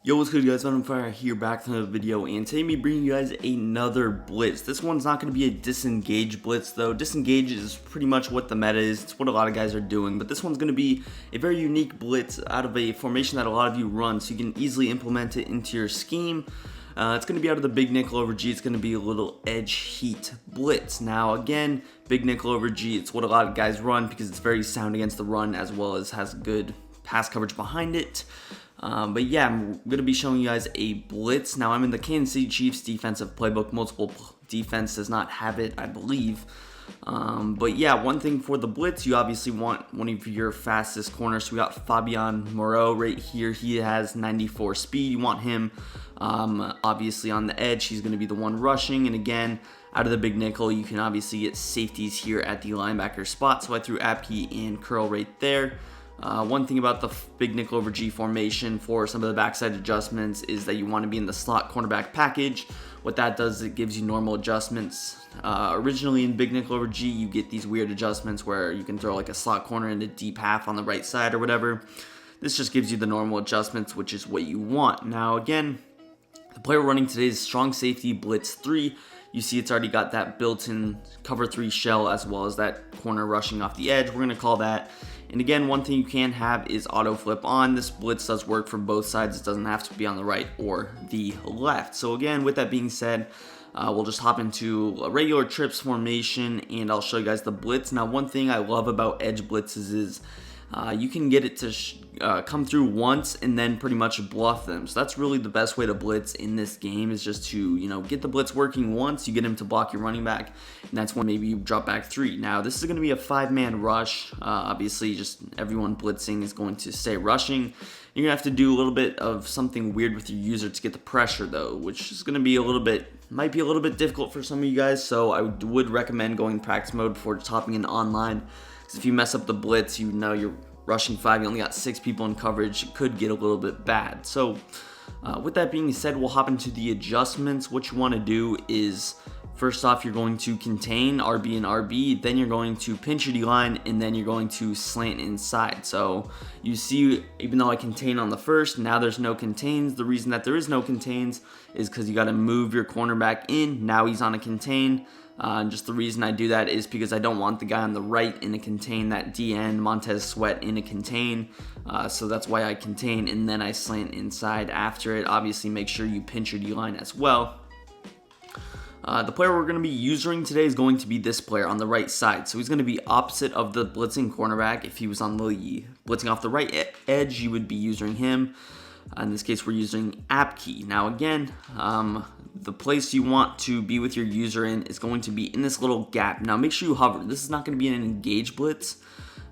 Yo, what's good guys, I'm Fire here back from another video, and today me bringing you guys another blitz. This one's not going to be a disengage blitz though. Disengage is pretty much what the meta is, it's what a lot of guys are doing, but this one's going to be a very unique blitz out of a formation that a lot of you run, so you can easily implement it into your scheme. It's going to be out of the big nickel over G. It's going to be a little edge heat blitz. Now again, big nickel over G, it's what a lot of guys run because it's very sound against the run as well as has good pass coverage behind it. But yeah, I'm going to be showing you guys a blitz. Now I'm in the Kansas City Chiefs defensive playbook. Multiple defense does not have it, I believe. But yeah, one thing for the blitz, you obviously want one of your fastest corners. So we got Fabian Moreau right here. He has 94 speed. You want him obviously on the edge. He's going to be the one rushing. And again, out of the big nickel, you can obviously get safeties here at the linebacker spot. So I threw Apke and Curl right there. One thing about the big nickel over G formation for some of the backside adjustments is that you want to be in the slot cornerback package. What that does is it gives you normal adjustments. Originally in big nickel over G, you get these weird adjustments where you can throw like a slot corner into deep half on the right side or whatever. This just gives you the normal adjustments, which is what you want. Now again, the player running today is strong safety blitz 3. You see it's already got that built-in cover 3 shell as well as that corner rushing off the edge. We're going to call that. And again, one thing you can have is auto flip on. This blitz does work for both sides. It doesn't have to be on the right or the left. So again, with that being said, we'll just hop into a regular trips formation and I'll show you guys the blitz. Now, one thing I love about edge blitzes is you can get it to come through once and then pretty much bluff them. So that's really the best way to blitz in this game, is just to, get the blitz working once, you get him to block your running back, and that's when maybe you drop back 3. Now this is going to be a 5-man rush. Obviously just everyone blitzing is going to stay rushing. You're going to have to do a little bit of something weird with your user to get the pressure though, which is going to be might be a little bit difficult for some of you guys, so I would recommend going practice mode before just hopping in online. If you mess up the blitz, you're rushing 5, you only got 6 people in coverage, it could get a little bit bad. So with that being said, we'll hop into the adjustments. What you want to do is, first off, you're going to contain RB and RB, then you're going to pinch your D-line, and then you're going to slant inside. So you see, even though I contain on the first, now there's no contains. The reason that there is no contains is because you got to move your cornerback in. Now he's on a contain. And just the reason I do that is because I don't want the guy on the right in a contain, that DN, Montez Sweat, in a contain. So that's why I contain, and then I slant inside after it. Obviously, make sure you pinch your D-line as well. The player we're going to be using today is going to be this player on the right side. So he's going to be opposite of the blitzing cornerback. If he was on the blitzing off the right edge, you would be using him. In this case, we're using Apke. Now again, the place you want to be with your user in is going to be in this little gap. Now make sure you hover. This is not going to be an engage blitz.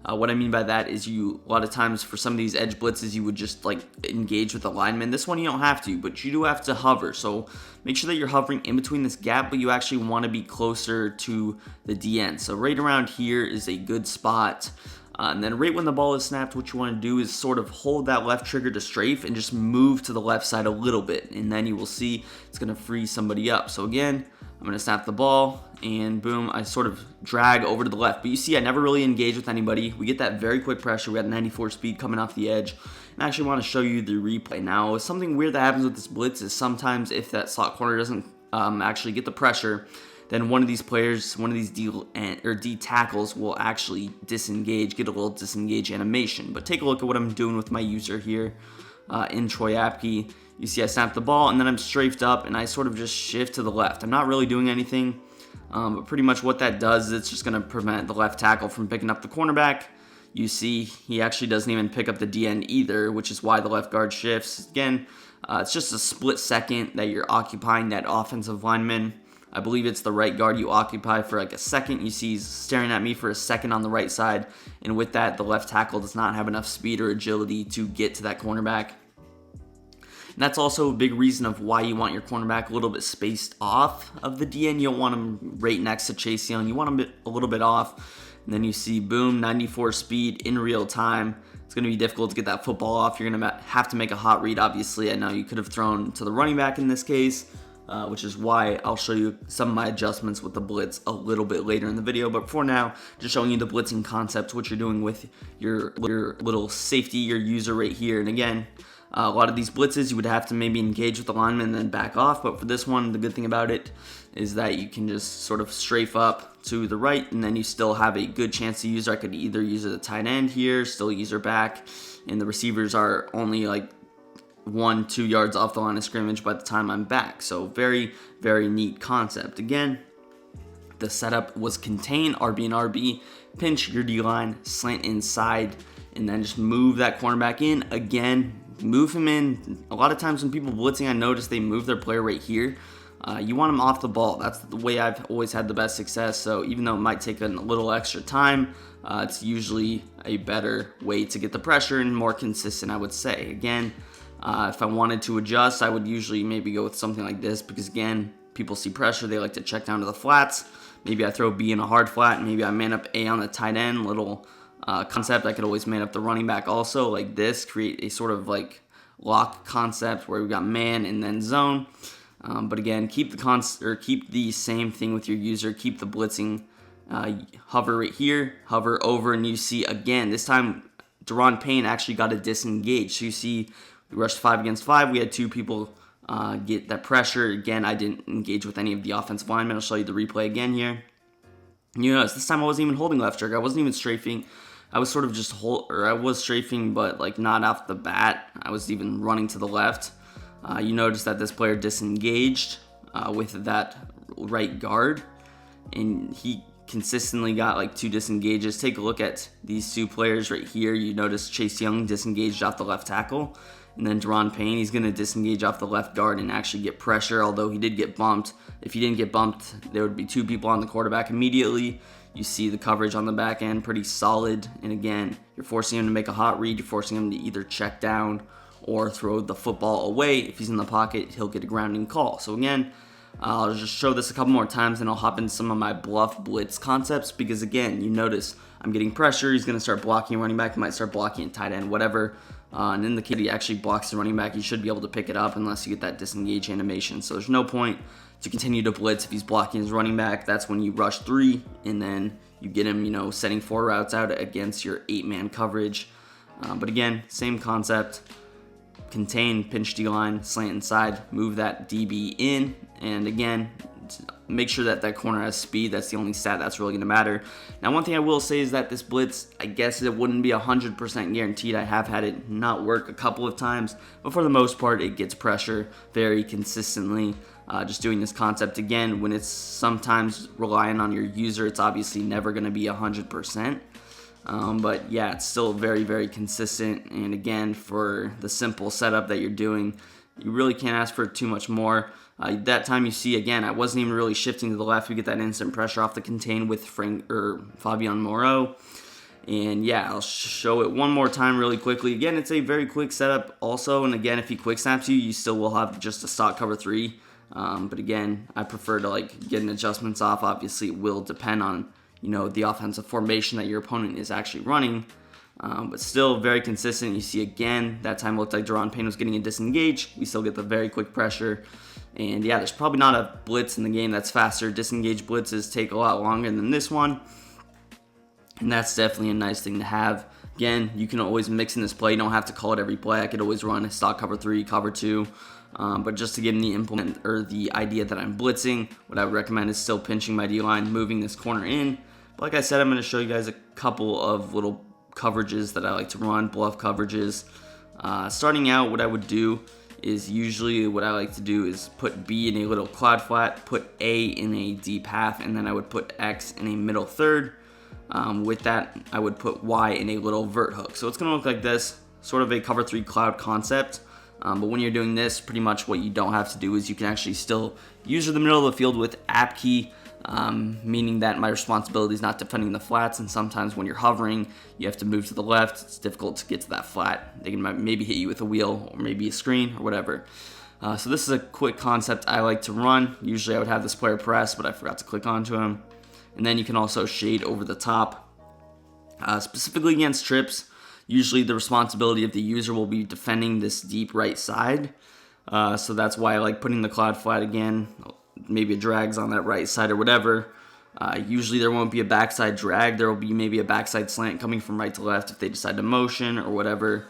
What I mean by that is a lot of times for some of these edge blitzes, you would just like engage with the lineman. This one you don't have to, but you do have to hover. So make sure that you're hovering in between this gap, but you actually want to be closer to the DN. So right around here is a good spot. And then right when the ball is snapped, what you want to do is sort of hold that left trigger to strafe and just move to the left side a little bit. And then you will see it's going to free somebody up. So again, I'm going to snap the ball and boom, I sort of drag over to the left. But you see, I never really engage with anybody. We get that very quick pressure. We got 94 speed coming off the edge. And I actually want to show you the replay. Now, something weird that happens with this blitz is sometimes if that slot corner doesn't actually get the pressure, then one of these players, one of these D tackles will actually disengage, get a little disengage animation. But take a look at what I'm doing with my user here in Troy Apke. You see I snap the ball and then I'm strafed up and I sort of just shift to the left. I'm not really doing anything, but pretty much what that does is it's just going to prevent the left tackle from picking up the cornerback. You see he actually doesn't even pick up the DN either, which is why the left guard shifts. Again, it's just a split second that you're occupying that offensive lineman. I believe it's the right guard you occupy for like a second. You see he's staring at me for a second on the right side. And with that, the left tackle does not have enough speed or agility to get to that cornerback. And that's also a big reason of why you want your cornerback a little bit spaced off of the DN. You don't want him right next to Chase Young. You want him a little bit off. And then you see, boom, 94 speed in real time. It's going to be difficult to get that football off. You're going to have to make a hot read, obviously. I know you could have thrown to the running back in this case. Which is why I'll show you some of my adjustments with the blitz a little bit later in the video. But for now, just showing you the blitzing concept, what you're doing with your little safety, your user right here. And again, A lot of these blitzes, you would have to maybe engage with the lineman and then back off, but for this one, the good thing about it is that you can just sort of strafe up to the right, and then you still have a good chance to use her. I could either use her at the tight end here, still use her back, and the receivers are only like 1-2 yards off the line of scrimmage by the time I'm back. So very, very neat concept. Again, the setup was contain, RB and RB, pinch your D-line, slant inside, and then just move that cornerback in. Again, move him in. A lot of times when people blitzing, I notice they move their player right here. You want them off the ball. That's the way I've always had the best success. So even though it might take a little extra time, it's usually a better way to get the pressure and more consistent, I would say. Again, if I wanted to adjust, I would usually maybe go with something like this because, again, people see pressure. They like to check down to the flats. Maybe I throw B in a hard flat. Maybe I man up A on the tight end. Little concept. I could always man up the running back also like this. Create a sort of like lock concept where we got man and then zone. But again, keep the same thing with your user. Keep the blitzing. Hover right here. Hover over, and you see again. This time, Deron Payne actually got a disengage. So you see, we rushed 5 against 5. We had 2 people get that pressure. Again, I didn't engage with any of the offensive linemen. I'll show you the replay again here. You notice this time I wasn't even holding left jerk. I wasn't even strafing. I was sort of just I was strafing, but like not off the bat. I was even running to the left. You notice that this player disengaged with that right guard, and he consistently got like 2 disengages. Take a look at these 2 players right here. You notice Chase Young disengaged off the left tackle, and then Deron Payne, he's going to disengage off the left guard and actually get pressure, although he did get bumped. If he didn't get bumped, there would be 2 people on the quarterback immediately. You see the coverage on the back end, pretty solid. And again, you're forcing him to make a hot read. You're forcing him to either check down or throw the football away. If he's in the pocket, he'll get a grounding call. So again, I'll just show this a couple more times and I'll hop into some of my bluff blitz concepts because again, you notice I'm getting pressure. He's going to start blocking running back. He might start blocking tight end, whatever. And in the case he actually blocks the running back, you should be able to pick it up unless you get that disengage animation. So there's no point to continue to blitz if he's blocking his running back. That's when you rush 3 and then you get him, setting 4 routes out against your 8-man coverage. But again, same concept. Contain, pinch D-line, slant inside, move that DB in, and again, make sure that corner has speed. That's the only stat that's really going to matter. Now, one thing I will say is that this blitz, I guess it wouldn't be 100% guaranteed. I have had it not work a couple of times, but for the most part, it gets pressure very consistently. Just doing this concept again, when it's sometimes relying on your user, it's obviously never going to be 100%. But yeah, it's still very, very consistent. And again, for the simple setup that you're doing, you really can't ask for too much more. That time you see, again, I wasn't even really shifting to the left. We get that instant pressure off the contain with Fabian Moreau. And yeah, I'll show it one more time really quickly. Again, it's a very quick setup also. And again, if he quick snaps you, you still will have just a stock cover 3. But again, I prefer to get an adjustments off. Obviously, it will depend on the offensive formation that your opponent is actually running, but still very consistent. You see again, that time it looked like Deron Payne was getting a disengage. We still get the very quick pressure, and yeah, there's probably not a blitz in the game that's faster. Disengage blitzes take a lot longer than this one, and that's definitely a nice thing to have. Again, you can always mix in this play. You don't have to call it every play. I could always run a stock cover 3, cover 2. But just to give me the idea that I'm blitzing, what I would recommend is still pinching my D-line, moving this corner in. But like I said, I'm going to show you guys a couple of little coverages that I like to run, bluff coverages. Starting out, what I would do is usually what I like to do is put B in a little quad flat, put A in a deep half, and then I would put X in a middle third. With that, I would put Y in a little vert hook. So it's going to look like this, sort of a cover 3 cloud concept. But when you're doing this, pretty much what you don't have to do is you can actually still use the middle of the field with app key, meaning that my responsibility is not defending the flats, and sometimes when you're hovering, you have to move to the left. It's difficult to get to that flat. They can maybe hit you with a wheel or maybe a screen or whatever. So this is a quick concept I like to run. Usually I would have this player press, but I forgot to click onto him. And then you can also shade over the top. Specifically against trips, usually the responsibility of the user will be defending this deep right side. So that's why I like putting the cloud flat again. Maybe it drags on that right side or whatever. Usually there won't be a backside drag. There will be maybe a backside slant coming from right to left if they decide to motion or whatever.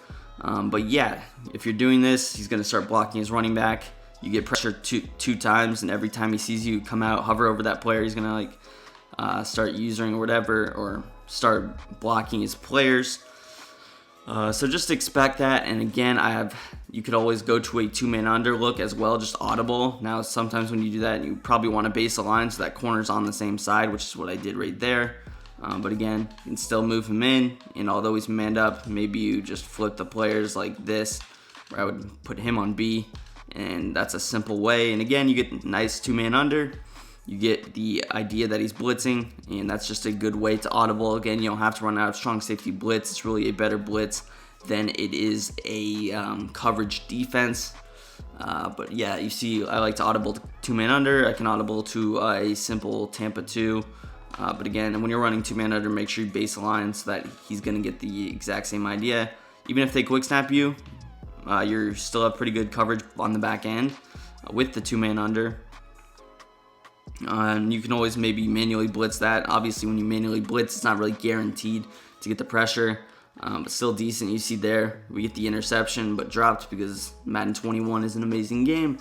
But yeah, if you're doing this, he's going to start blocking his running back. You get pressure two times, and every time he sees you come out, hover over that player, he's going to like start using or whatever, or start blocking his players. So just expect that. And again, you could always go to a two-man under look as well, just audible. Now sometimes when you do that, you probably want to base a line so that corner's on the same side, which is what I did right there. But again, you can still move him in, and although he's manned up, maybe you just flip the players like this, where I would put him on B, and that's a simple way. And again, you get nice two-man under. You get the idea that he's blitzing, and that's just a good way to audible. Again, you don't have to run out of strong safety blitz. It's really a better blitz than it is a coverage defense. But yeah, you see, I like to audible two-man under. I can audible to a simple Tampa 2. But again, when you're running two-man under, make sure you base a line so that he's going to get the exact same idea. Even if they quick snap you, you still have pretty good coverage on the back end with the two-man under. And you can always maybe manually blitz that. Obviously, when you manually blitz, it's not really guaranteed to get the pressure, but still decent. You see there, we get the interception, but dropped because Madden 21 is an amazing game.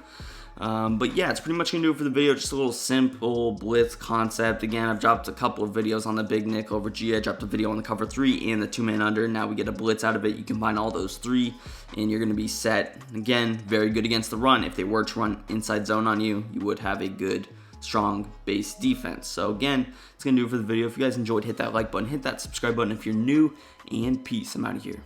But yeah, it's pretty much going to do it for the video. Just a little simple blitz concept. Again, I've dropped a couple of videos on the big nickel over G. I dropped a video on the cover 3 and the two-man under. Now we get a blitz out of it. You combine all those three, and you're going to be set. Again, very good against the run. If they were to run inside zone on you, you would have a good, strong base defense. So again, it's going to do it for the video. If you guys enjoyed, hit that like button, hit that subscribe button if you're new, and peace. I'm out of here.